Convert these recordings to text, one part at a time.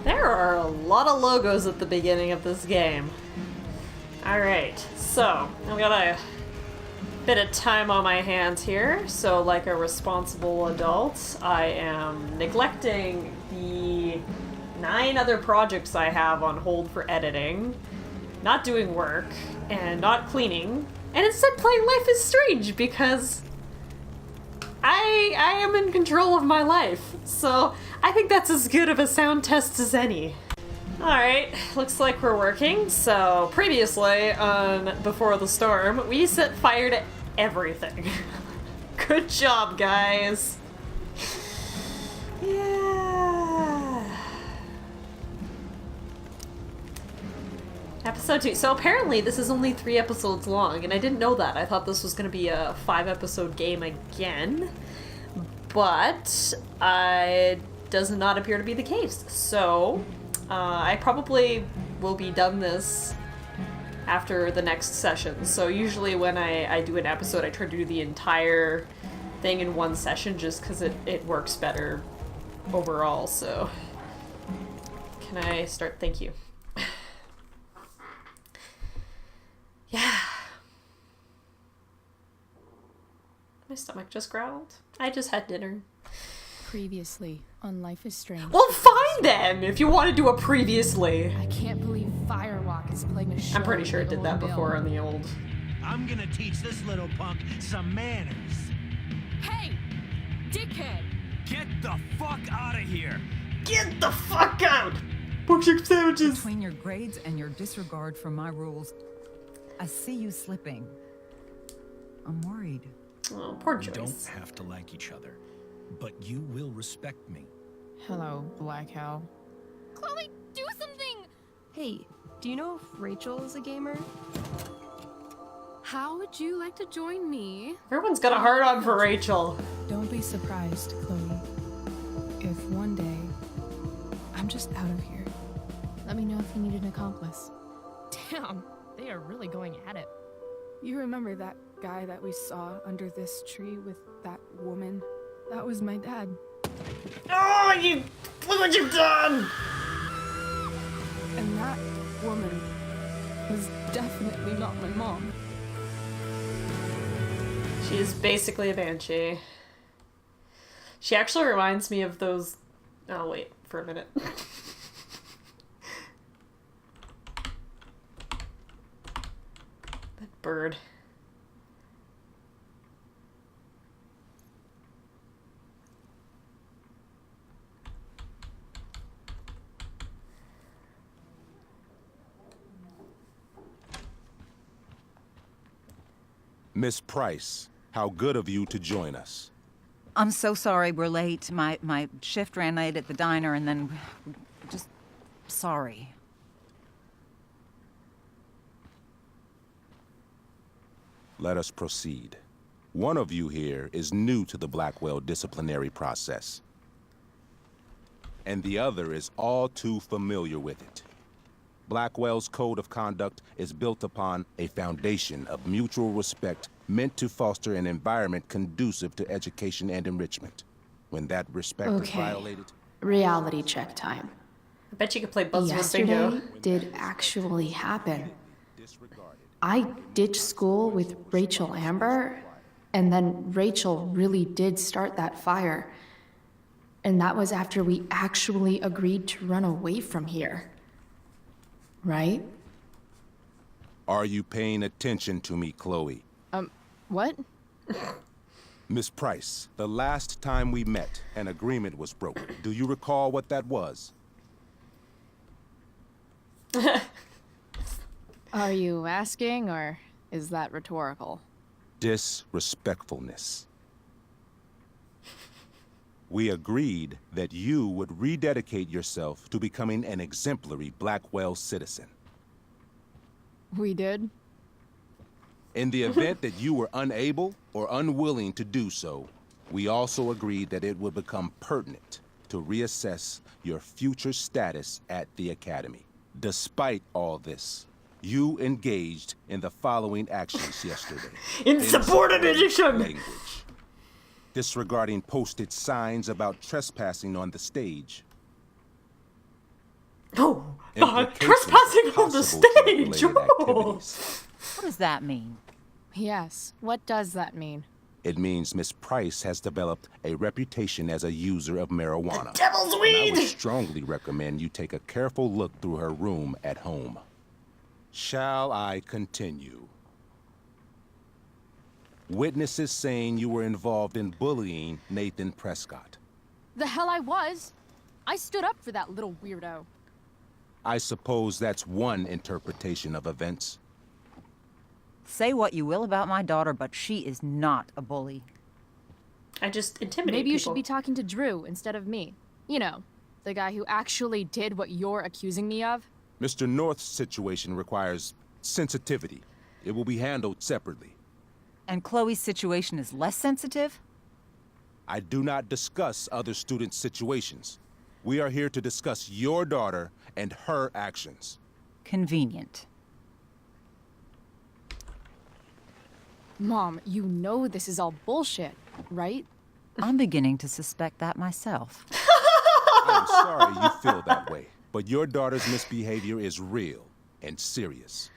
There are a lot of logos at the beginning of this game. Alright, so I've got a bit of time on my hands here, so like a responsible adult, I am neglecting the 9 other projects I have on hold for editing, not doing work, and not cleaning, and instead playing Life is Strange because I am in control of my life. So I think that's as good of a sound test as any. Alright, looks like we're working. So previously on Before the Storm, we set fire to everything. Good job, guys. Yeah. Episode 2. So apparently this is only 3 episodes long, and I didn't know that. I thought this was going to be a 5-episode game again, but it does not appear to be the case. So I probably will be done this after the next session. So usually when I do an episode, I try to do the entire thing in one session just because it works better overall. So can I start? Thank you. Yeah. My stomach just growled. I just had dinner. Previously on Life is Strange. Well, fine then, if you want to do a previously. I can't believe Firewalk is playing a show. I'm pretty sure it did that before on the old. I'm gonna teach this little punk some manners. Hey, dickhead! Get the fuck out of here! Get the fuck out! Pork sandwiches! Between your grades and your disregard for my rules, I see you slipping. I'm worried. Oh, poor We Joyce. don't have to like each other, but you will respect me. Hello, Black Cow. Chloe, do something! Hey, do you know if Rachel is a gamer? How would you like to join me? Everyone's got a hard on for Rachel. Don't be surprised, Chloe, if one day I'm just out of here. Let me know if you need an accomplice. Damn, they are really going at it. You remember that guy that we saw under this tree with that woman? That was my dad. Oh, you... Look what you've done! And that woman was definitely not my mom. She's basically a banshee. She actually reminds me of those... Oh, wait, for a minute. That bird. Miss Price, how good of you to join us. I'm so sorry we're late. My shift ran late at the diner and then... just... sorry. Let us proceed. One of you here is new to the Blackwell disciplinary process, and the other is all too familiar with it. Blackwell's code of conduct is built upon a foundation of mutual respect meant to foster an environment conducive to education and enrichment. When that respect is violated... Reality check time. I bet you could play Buzzword Yesterday Bingo. did actually happen. I ditched school with Rachel Amber, and then Rachel really did start that fire. And that was after we actually agreed to run away from here. Right? Are you paying attention to me, Chloe? What? Miss Price, the last time we met, an agreement was broken. Do you recall what that was? Are you asking, or is that rhetorical? Disrespectfulness. We agreed that you would rededicate yourself to becoming an exemplary Blackwell citizen. We did? In the event that you were unable or unwilling to do so, we also agreed that it would become pertinent to reassess your future status at the Academy. Despite all this, you engaged in the following actions yesterday. Insubordination! Language. Disregarding posted signs about trespassing on the stage. Implications trespassing for on the possible stage. drug-related Oh. activities. What does that mean? Yes, what does that mean? It means Miss Price has developed a reputation as a user of marijuana. Devil's And I would weed! strongly recommend you take a careful look through her room at home. Shall I continue? Witnesses saying you were involved in bullying Nathan Prescott. The hell I was. I stood up for that little weirdo. I suppose that's one interpretation of events. Say what you will about my daughter, but she is not a bully. I just intimidate Maybe you people. should be talking to Drew instead of me. You know, the guy who actually did what you're accusing me of. Mr. North's situation requires sensitivity. It will be handled separately. And Chloe's situation is less sensitive? I do not discuss other students' situations. We are here to discuss your daughter and her actions. Convenient. Mom, you know this is all bullshit, right? I'm beginning to suspect that myself. I'm sorry you feel that way, but your daughter's misbehavior is real and serious.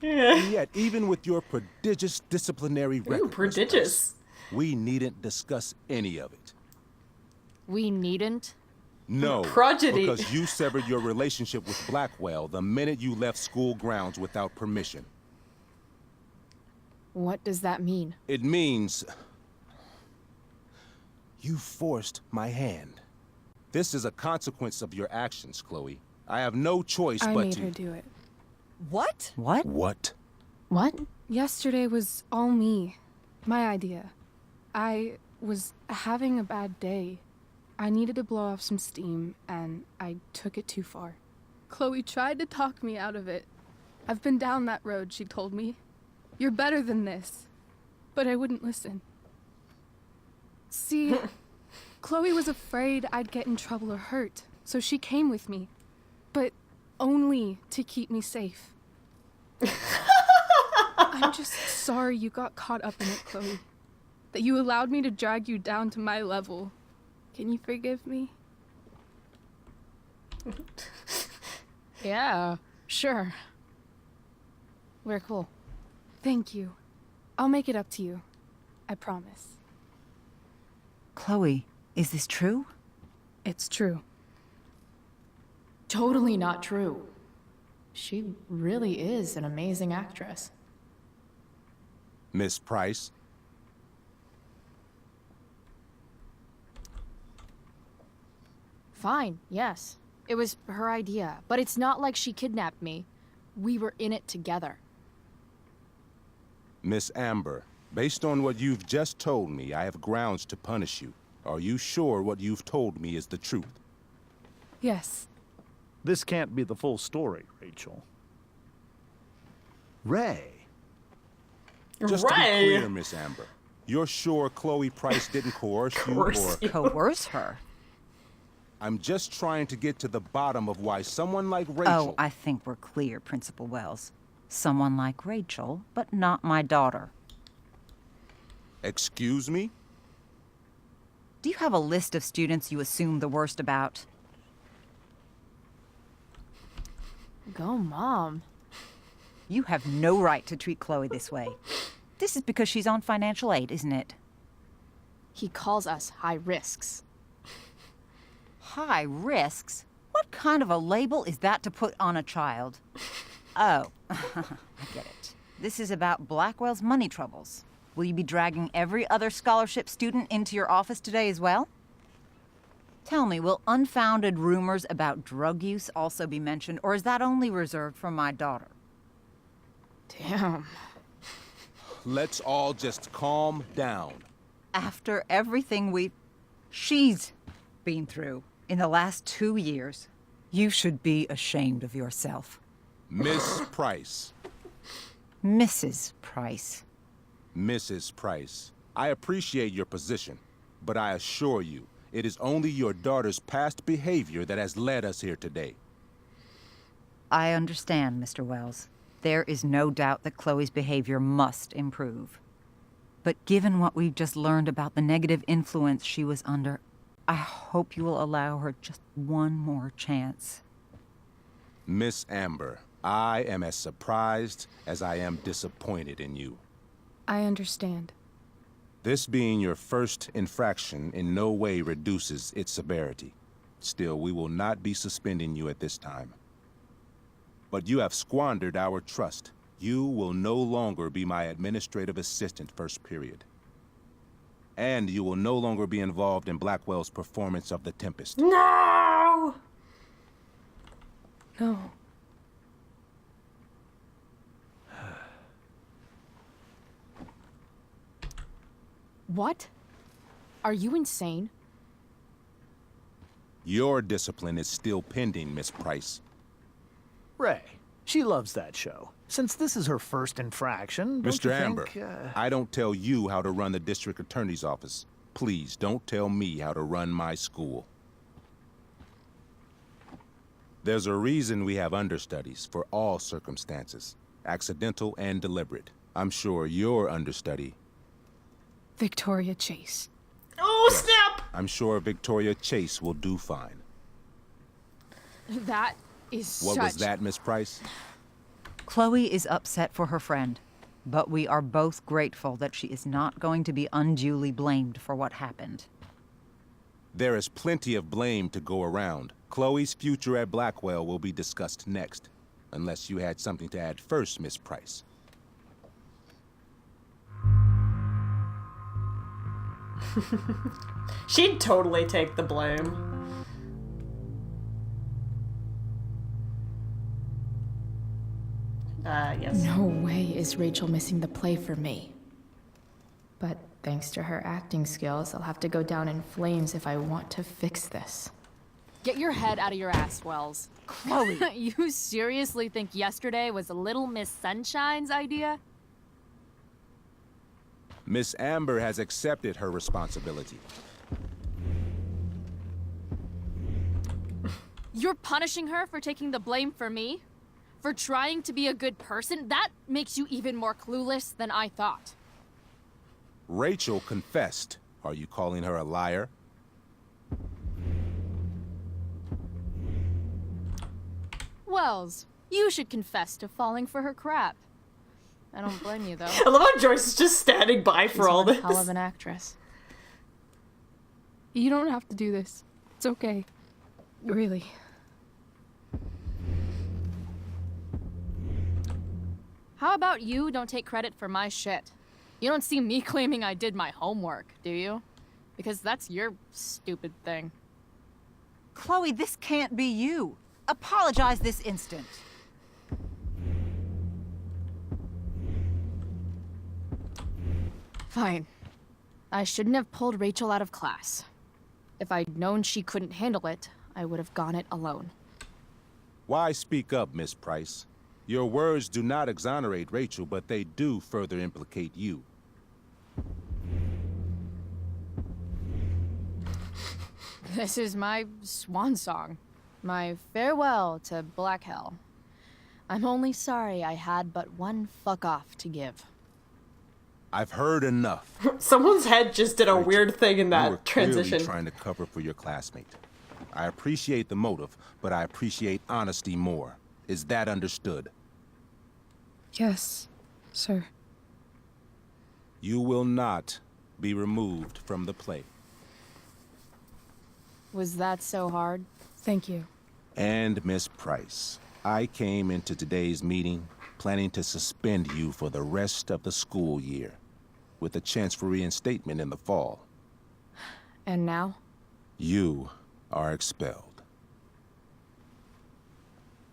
And yet, even with your prodigious disciplinary record, Ooh, Miss prodigious. Price, we needn't discuss any of it. We needn't. No, Prodigy. because you severed your relationship with Blackwell the minute you left school grounds without permission. What does that mean? It means you forced my hand. This is a consequence of your actions, Chloe. I have no choice I but made to... her do it. What? What? What? What? Yesterday was all me. My idea. I was having a bad day. I needed to blow off some steam, and I took it too far. Chloe tried to talk me out of it. I've been down that road, she told me. You're better than this. But I wouldn't listen. See, Chloe was afraid I'd get in trouble or hurt, so she came with me. But only to keep me safe. I'm just sorry you got caught up in it, Chloe. That you allowed me to drag you down to my level. Can you forgive me? Yeah, sure. We're cool. Thank you. I'll make it up to you. I promise. Chloe, is this true? It's true. Totally not true. She really is an amazing actress. Miss Price? Fine, yes. It was her idea, but it's not like she kidnapped me. We were in it together. Miss Amber, based on what you've just told me, I have grounds to punish you. Are you sure what you've told me is the truth? Yes. This can't be the full story, Rachel. Ray. Just to be Right. clear, Miss Amber, you're sure Chloe Price didn't coerce you Coerce or... you. Coerce her? I'm just trying to get to the bottom of why someone like Oh, Rachel... I think we're clear, Principal Wells. Someone like Rachel, but not my daughter. Excuse me? Do you have a list of students you assume the worst about? Go, Mom. You have no right to treat Chloe this way. This is because she's on financial aid, isn't it? He calls us high risks. High risks? What kind of a label is that to put on a child? Oh, I get it. This is about Blackwell's money troubles. Will you be dragging every other scholarship student into your office today as well? Tell me, will unfounded rumors about drug use also be mentioned, or is that only reserved for my daughter? Damn. Let's all just calm down. After everything she's been through in the last 2 years, you should be ashamed of yourself. Miss Price. Mrs. Price. Mrs. Price, I appreciate your position, but I assure you, it is only your daughter's past behavior that has led us here today. I understand, Mr. Wells. There is no doubt that Chloe's behavior must improve. But given what we've just learned about the negative influence she was under, I hope you will allow her just one more chance. Miss Amber, I am as surprised as I am disappointed in you. I understand. This being your first infraction in no way reduces its severity. Still, we will not be suspending you at this time. But you have squandered our trust. You will no longer be my administrative assistant first period. And you will no longer be involved in Blackwell's performance of The Tempest. No! No. What? Are you insane? Your discipline is still pending, Miss Price. Ray, she loves that show. Since this is her first infraction, don't Mr. you Amber, think, I don't tell you how to run the district attorney's office. Please don't tell me how to run my school. There's a reason we have understudies for all circumstances, accidental and deliberate. I'm sure your understudy. Victoria Chase. Oh, snap! I'm sure Victoria Chase will do fine. That is What such... was that, Miss Price? Chloe is upset for her friend, but we are both grateful that she is not going to be unduly blamed for what happened. There is plenty of blame to go around. Chloe's future at Blackwell will be discussed next. Unless you had something to add first, Miss Price. She'd totally take the blame. Yes. No way is Rachel missing the play for me. But thanks to her acting skills, I'll have to go down in flames if I want to fix this. Get your head out of your ass, Wells. Chloe! You seriously think yesterday was Little Miss Sunshine's idea? Miss Amber has accepted her responsibility. You're punishing her for taking the blame for me? For trying to be a good person? That makes you even more clueless than I thought. Rachel confessed. Are you calling her a liar? Wells, you should confess to falling for her crap. I don't blame you, though. I love how Joyce is just standing by for She's all one this. hell of an actress. You don't have to do this. It's okay. Really. How about you don't take credit for my shit? You don't see me claiming I did my homework, do you? Because that's your stupid thing. Chloe, this can't be you. Apologize this instant. Fine. I shouldn't have pulled Rachel out of class. If I'd known she couldn't handle it, I would have gone it alone. Why speak up, Miss Price? Your words do not exonerate Rachel, but they do further implicate you. This is my swan song. My farewell to Black Hell. I'm only sorry I had but one fuck off to give. I've heard enough. Someone's head just did a Rachel, weird thing in you were that transition. clearly trying to cover for your classmate. I appreciate the motive, but I appreciate honesty more. Is that understood? Yes, sir. You will not be removed from the play. Was that so hard? Thank you. And Miss Price, I came into today's meeting planning to suspend you for the rest of the school year, with a chance for reinstatement in the fall. And now? You are expelled.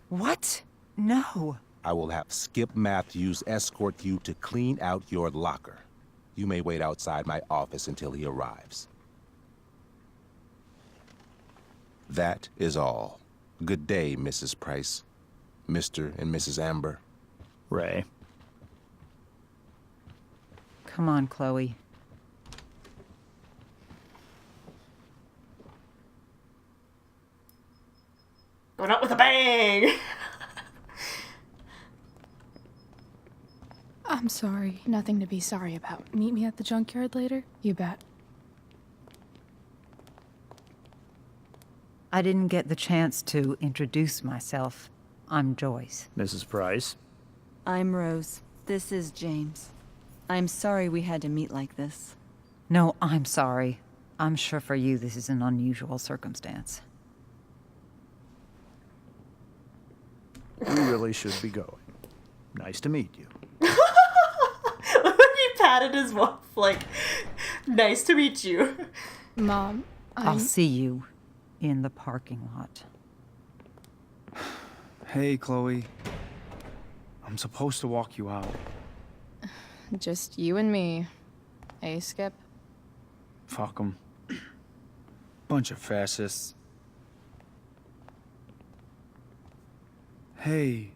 What? No. I will have Skip Matthews escort you to clean out your locker. You may wait outside my office until he arrives. That is all. Good day, Mrs. Price. Mr. and Mrs. Amber. Ray. Come on, Chloe. Going up with a bang! I'm sorry. Nothing to be sorry about. Meet me at the junkyard later? You bet. I didn't get the chance to introduce myself. I'm Joyce. Mrs. Price. I'm Rose. This is James. I'm sorry we had to meet like this. No, I'm sorry. I'm sure for you this is an unusual circumstance. We really should be going. Nice to meet you. He patted his wife, like, nice to meet you. Mom, I'll see you in the parking lot. Hey, Chloe. I'm supposed to walk you out. Just you and me. Hey, Skip. Fuck 'em. Bunch of fascists. Hey,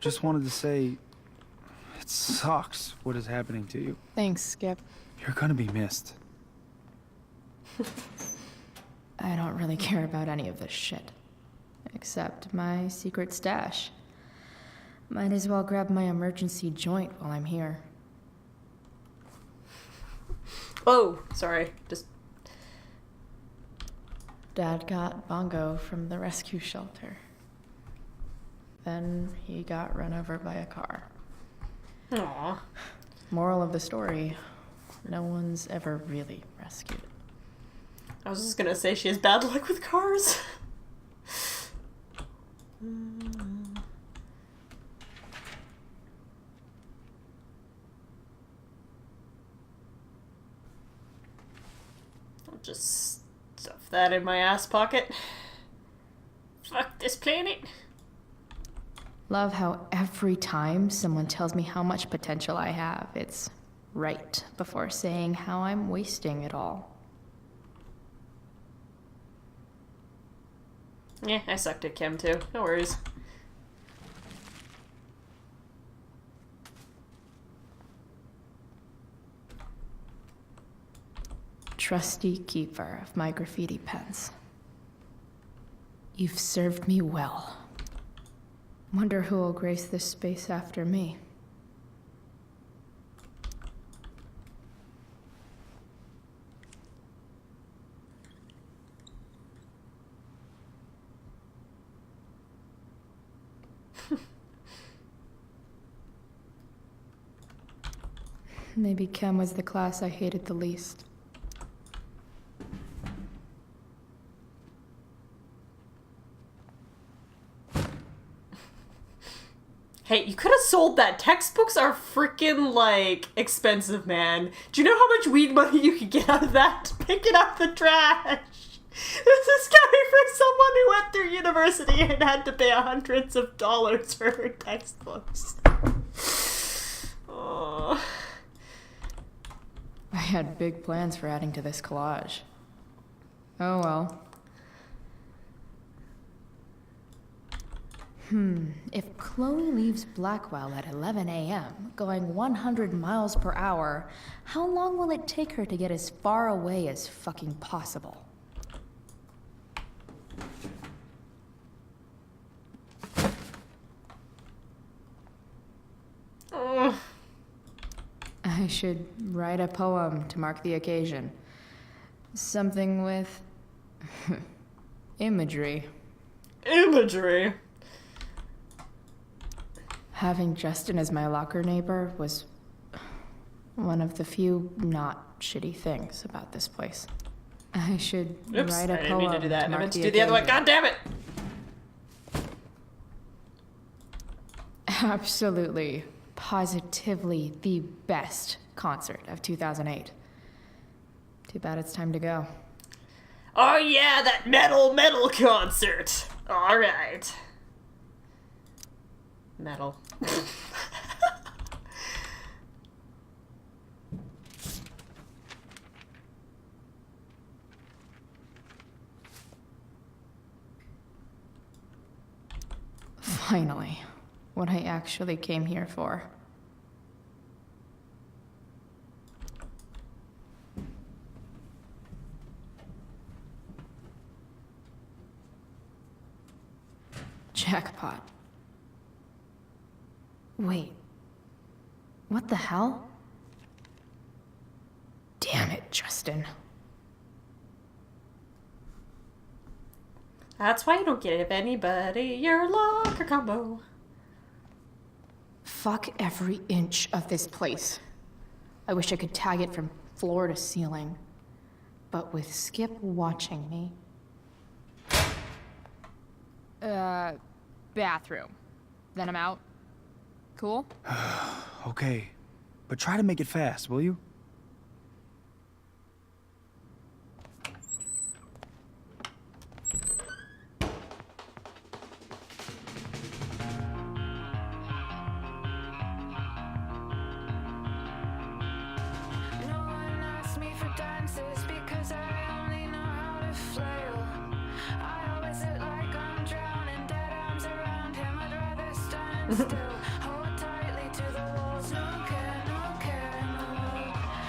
just wanted to say, it sucks what is happening to you. Thanks, Skip. You're gonna be missed. I don't really care about any of this shit. Except my secret stash. Might as well grab my emergency joint while I'm here. Oh, sorry. Just Dad got Bongo from the rescue shelter. Then he got run over by a car. Aw. Moral of the story, no one's ever really rescued. I was just gonna say she has bad luck with cars. I'll just stuff that in my ass pocket. Fuck this planet. Love how every time someone tells me how much potential I have, it's right before saying how I'm wasting it all. Yeah, I sucked at chem too. No worries. Trusty keeper of my graffiti pens. You've served me well. Wonder who will grace this space after me. Maybe chem was the class I hated the least. Hey, you could have sold that. Textbooks are freaking, like, expensive, man. Do you know how much weed money you could get out of that? Pick it up the trash. This is coming from someone who went through university and had to pay hundreds of dollars for her textbooks. Oh. I had big plans for adding to this collage. Oh well. If Chloe leaves Blackwell at 11 a.m., going 100 miles per hour, how long will it take her to get as far away as fucking possible? Ugh. I should write a poem to mark the occasion. Something with imagery. Imagery. Having Justin as my locker neighbor was one of the few not shitty things about this place. I should Oops, write I a didn't poem mean to do that. I mark meant to the do the other one. occasion. God damn it! Absolutely, positively the best concert of 2008. Too bad it's time to go. Oh yeah, that metal concert. All right. Metal. Finally, what I actually came here for. Jackpot. Wait. What the hell? Damn it, Justin. That's why you don't give anybody your locker combo. Fuck every inch of this place. I wish I could tag it from floor to ceiling. But with Skip watching me. Bathroom. Then I'm out. Cool? Okay, but try to make it fast, will you?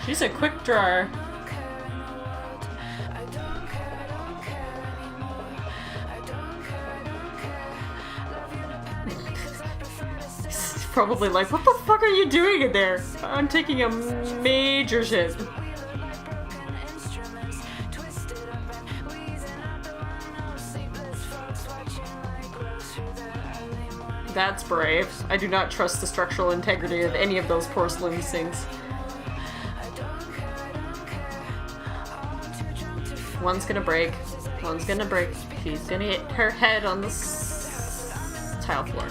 She's a quick drawer. He's probably like, what the fuck are you doing in there? I'm taking a major shit. That's brave. I do not trust the structural integrity of any of those porcelain sinks. One's gonna break. One's gonna break. She's gonna hit her head on the tile floor.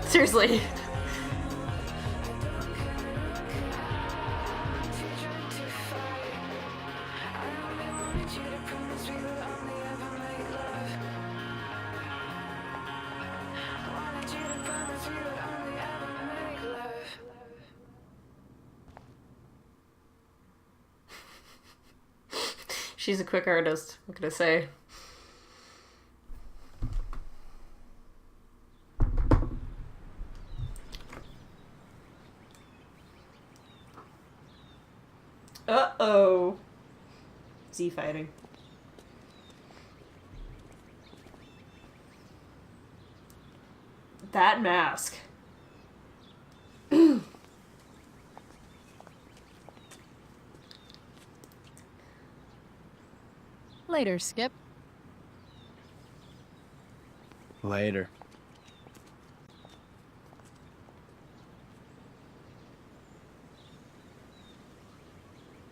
Seriously. She's a quick artist, what can I say? Uh-oh. Z fighting. That mask. Later, Skip. Later.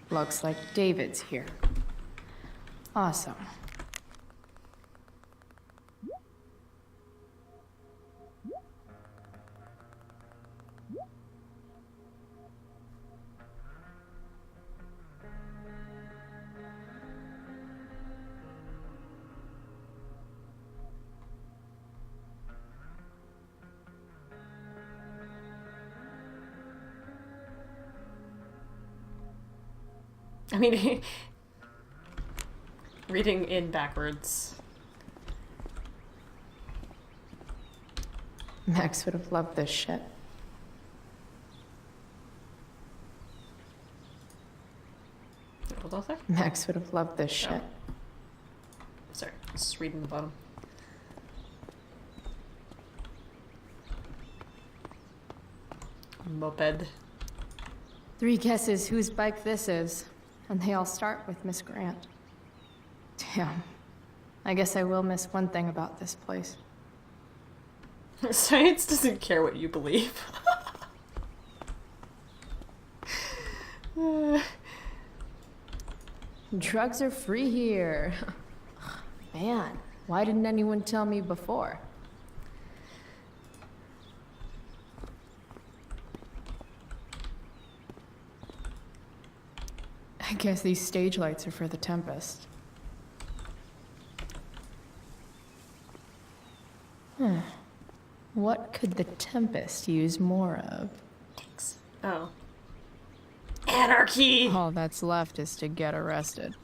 Looks like David's here. Awesome. I mean, reading in backwards. Max would have loved this shit. Hold on a sec. Max would have loved this shit. Sorry, just reading the bottom. Moped. 3 guesses whose bike this is, and they all start with Miss Grant. Damn. I guess I will miss one thing about this place. Science doesn't care what you believe. Drugs are free here. Man, why didn't anyone tell me before? I guess these stage lights are for the Tempest. What could the Tempest use more of? Thanks. Oh. Anarchy! All that's left is to get arrested.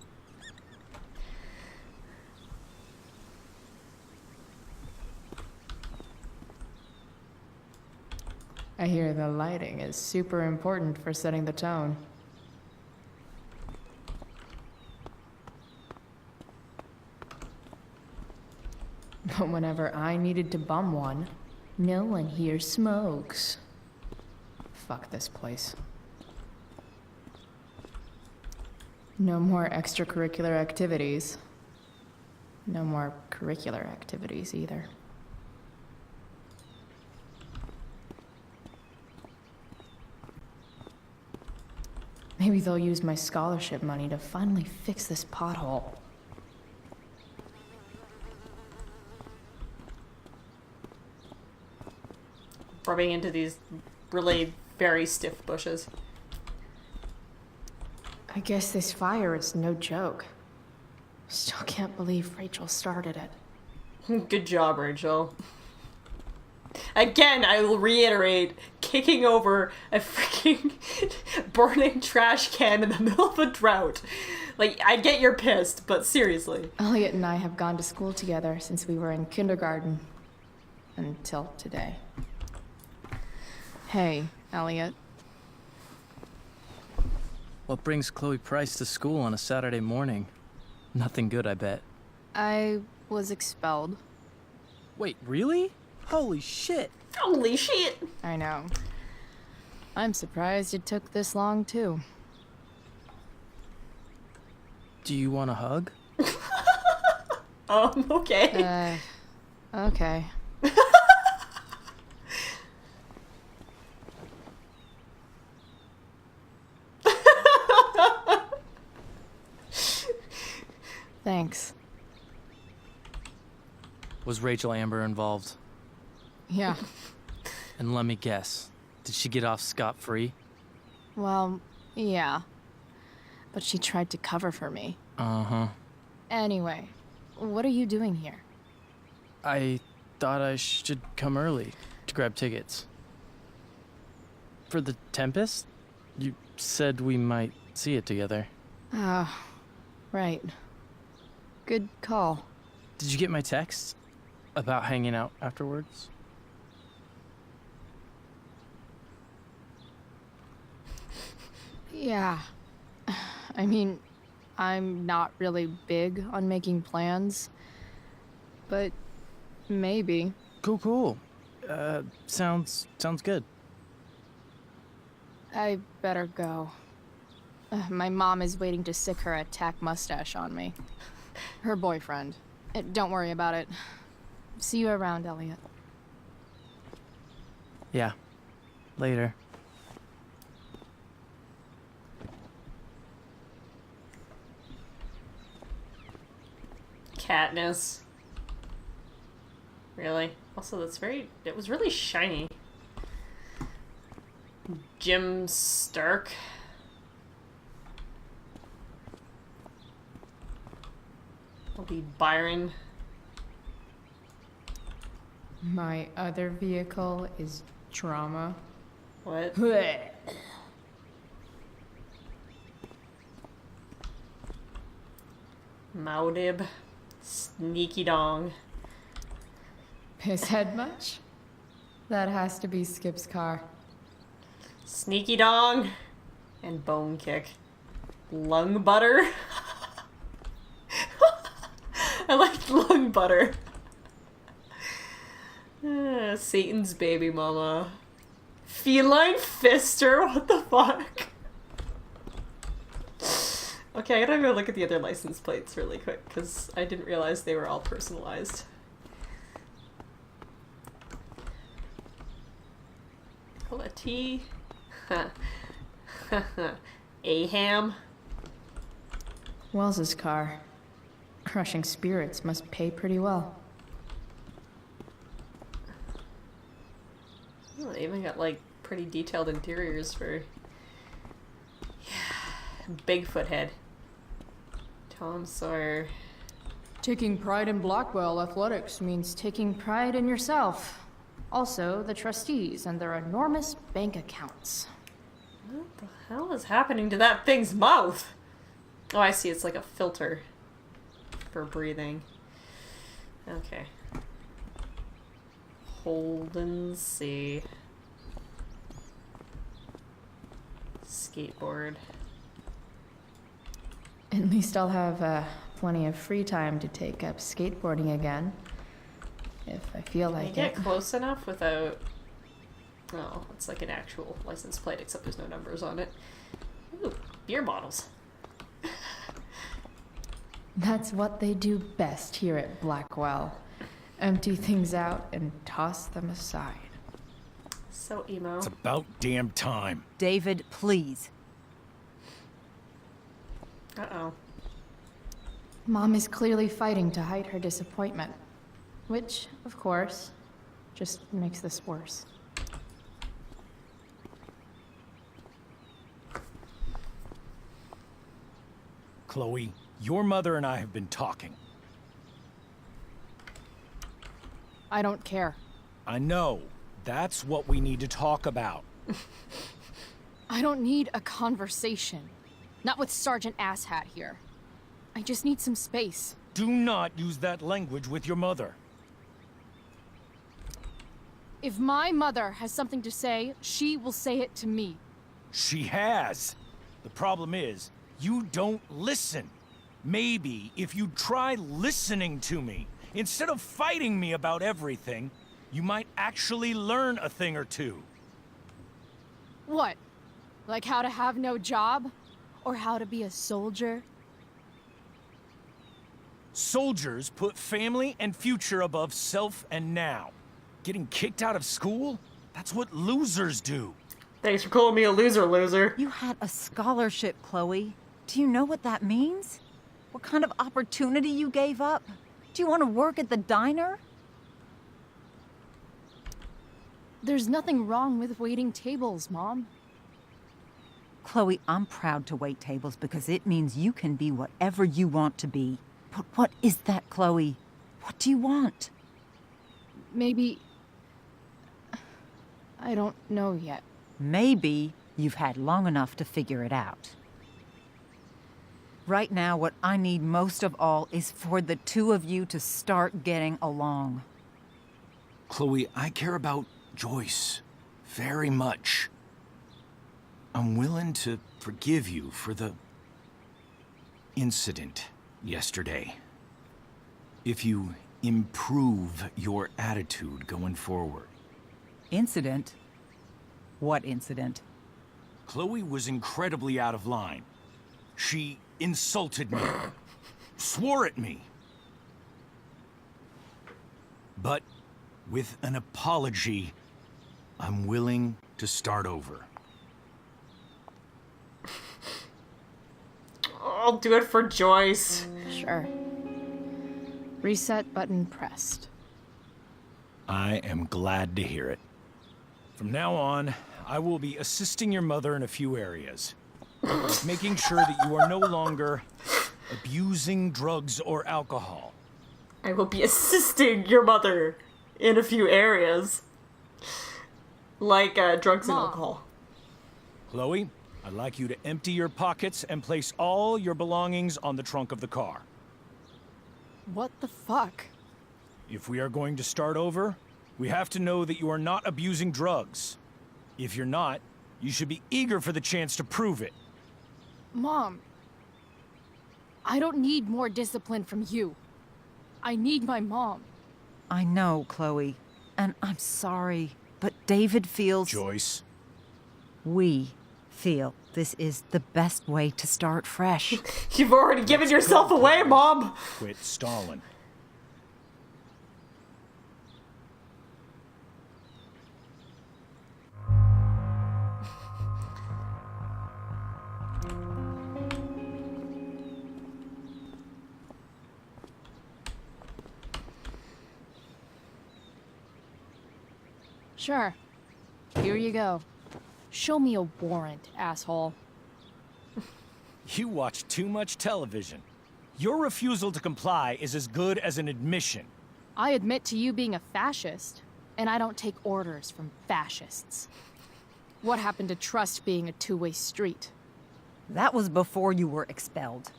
I hear the lighting is super important for setting the tone. But whenever I needed to bum one, no one here smokes. Fuck this place. No more extracurricular activities. No more curricular activities either. Maybe they'll use my scholarship money to finally fix this pothole. Rubbing into these really very stiff bushes. I guess this fire is no joke. Still can't believe Rachel started it. Good job, Rachel. Again, I will reiterate, kicking over a freaking burning trash can in the middle of a drought. Like, I get you're pissed, but seriously. Elliot and I have gone to school together since we were in kindergarten. Until today. Hey, Elliot. What brings Chloe Price to school on a Saturday morning? Nothing good, I bet. I was expelled. Wait, really? Holy shit! Holy shit! I know. I'm surprised it took this long, too. Do you want a hug? Okay. Okay. Thanks. Was Rachel Amber involved? Yeah. And let me guess, did she get off scot-free? Well, yeah. But she tried to cover for me. Uh-huh. Anyway, what are you doing here? I thought I should come early to grab tickets. For the Tempest? You said we might see it together. Ah, right. Good call. Did you get my text? About hanging out afterwards? Yeah. I mean, I'm not really big on making plans. But maybe. Cool. Sounds good. I better go. My mom is waiting to sick her attack mustache on me. Her boyfriend. Don't worry about it. See you around, Elliot. Yeah. Later. Katniss. Really? Also, it was really shiny. Jim Stark. I'll be Byron. My other vehicle is trauma. What? Maudib. Sneaky dong. Piss head much? That has to be Skip's car. Sneaky dong. And bone kick. Lung butter. I like lung butter. Satan's baby mama. Feline fister? What the fuck? Okay, I gotta go look at the other license plates really quick, because I didn't realize they were all personalized. Cola tea. Aham. Wells's car. Crushing spirits must pay pretty well. Oh, they even got like pretty detailed interiors for Bigfoot head. Tom Sawyer. Taking pride in Blackwell athletics means taking pride in yourself. Also, the trustees and their enormous bank accounts. What the hell is happening to that thing's mouth? Oh, I see. It's like a filter for breathing. Okay. Holden C. Skateboard. At least I'll have plenty of free time to take up skateboarding again. if I feel Can you like get it. close enough without... Oh, it's like an actual license plate, except there's no numbers on it. Ooh, beer bottles. That's what they do best here at Blackwell. Empty things out and toss them aside. So emo. It's about damn time. David, please. Uh-oh. Mom is clearly fighting to hide her disappointment. Which, of course, just makes this worse. Chloe, your mother and I have been talking. I don't care. I know. That's what we need to talk about. I don't need a conversation. Not with Sergeant Asshat here. I just need some space. Do not use that language with your mother. If my mother has something to say, she will say it to me. She has. The problem is, you don't listen. Maybe if you try listening to me, instead of fighting me about everything, you might actually learn a thing or two. What? Like how to have no job? Or how to be a soldier? Soldiers put family and future above self and now. Getting kicked out of school? That's what losers do. Thanks for calling me a loser. You had a scholarship, Chloe. Do you know what that means? What kind of opportunity you gave up? Do you want to work at the diner? There's nothing wrong with waiting tables, Mom. Chloe, I'm proud to wait tables because it means you can be whatever you want to be. But what is that, Chloe? What do you want? Maybe... I don't know yet. Maybe you've had long enough to figure it out. Right now, what I need most of all is for the two of you to start getting along. Chloe, I care about Joyce very much. I'm willing to forgive you for the incident yesterday. If you improve your attitude going forward. Incident? What incident? Chloe was incredibly out of line. She insulted me, swore at me. But with an apology, I'm willing to start over. I'll do it for Joyce. Sure. Reset button pressed. I am glad to hear it. From now on, I will be assisting your mother in a few areas. Making sure that you are no longer abusing drugs or alcohol. I will be assisting your mother in a few areas. Like drugs and Mom. alcohol. Chloe, I'd like you to empty your pockets and place all your belongings on the trunk of the car. What the fuck? If we are going to start over, we have to know that you are not abusing drugs. If you're not, you should be eager for the chance to prove it. Mom, I don't need more discipline from you. I need my mom. I know, Chloe, and I'm sorry, but David feels... Joyce. We feel this is the best way to start fresh. You've already given yourself away, Mom! Quit stalling. Sure. Here you go. Show me a warrant, asshole. You watch too much television. Your refusal to comply is as good as an admission. I admit to you being a fascist, and I don't take orders from fascists. What happened to trust being a two-way street? That was before you were expelled.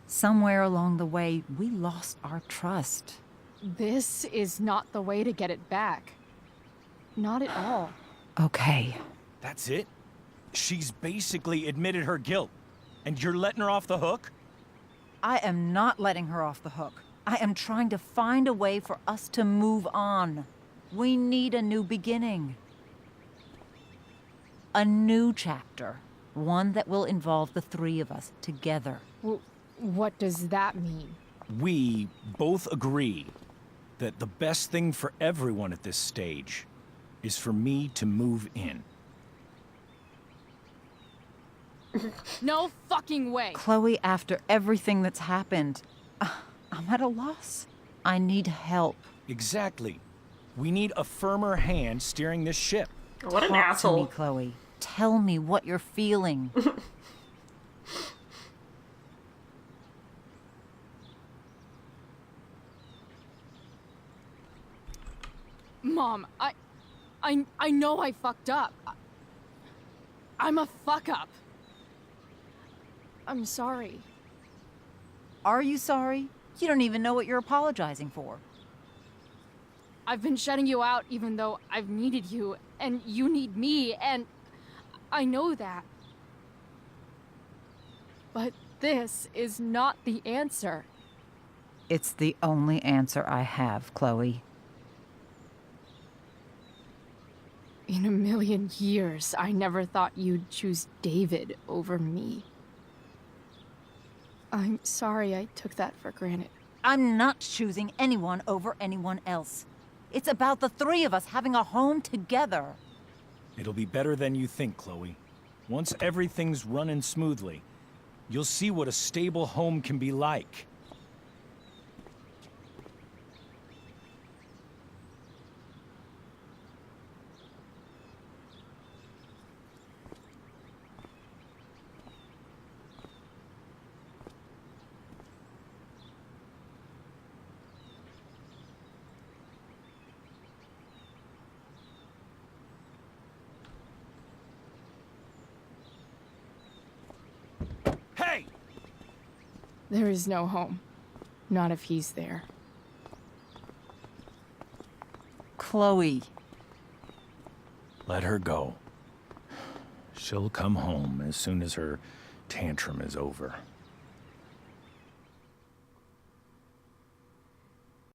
Somewhere along the way, we lost our trust. This is not the way to get it back. Not at all. Okay. That's it? She's basically admitted her guilt, and you're letting her off the hook? I am not letting her off the hook. I am trying to find a way for us to move on. We need a new beginning. A new chapter. One that will involve the three of us together. What does that mean? We both agree that the best thing for everyone at this stage is for me to move in. No fucking way! Chloe, after everything that's happened, I'm at a loss. I need help. Exactly. We need a firmer hand steering this ship. What an Talk asshole. to me, Chloe. Tell me what you're feeling. Mom, I know I fucked up. I'm a fuck up. I'm sorry. Are you sorry? You don't even know what you're apologizing for. I've been shutting you out even though I've needed you, and you need me, and I know that. But this is not the answer. It's the only answer I have, Chloe. In a million years, I never thought you'd choose David over me. I'm sorry I took that for granted. I'm not choosing anyone over anyone else. It's about the three of us having a home together. It'll be better than you think, Chloe. Once everything's running smoothly, you'll see what a stable home can be like. Hey! There is no home. Not if he's there. Chloe. Let her go. She'll come home as soon as her tantrum is over.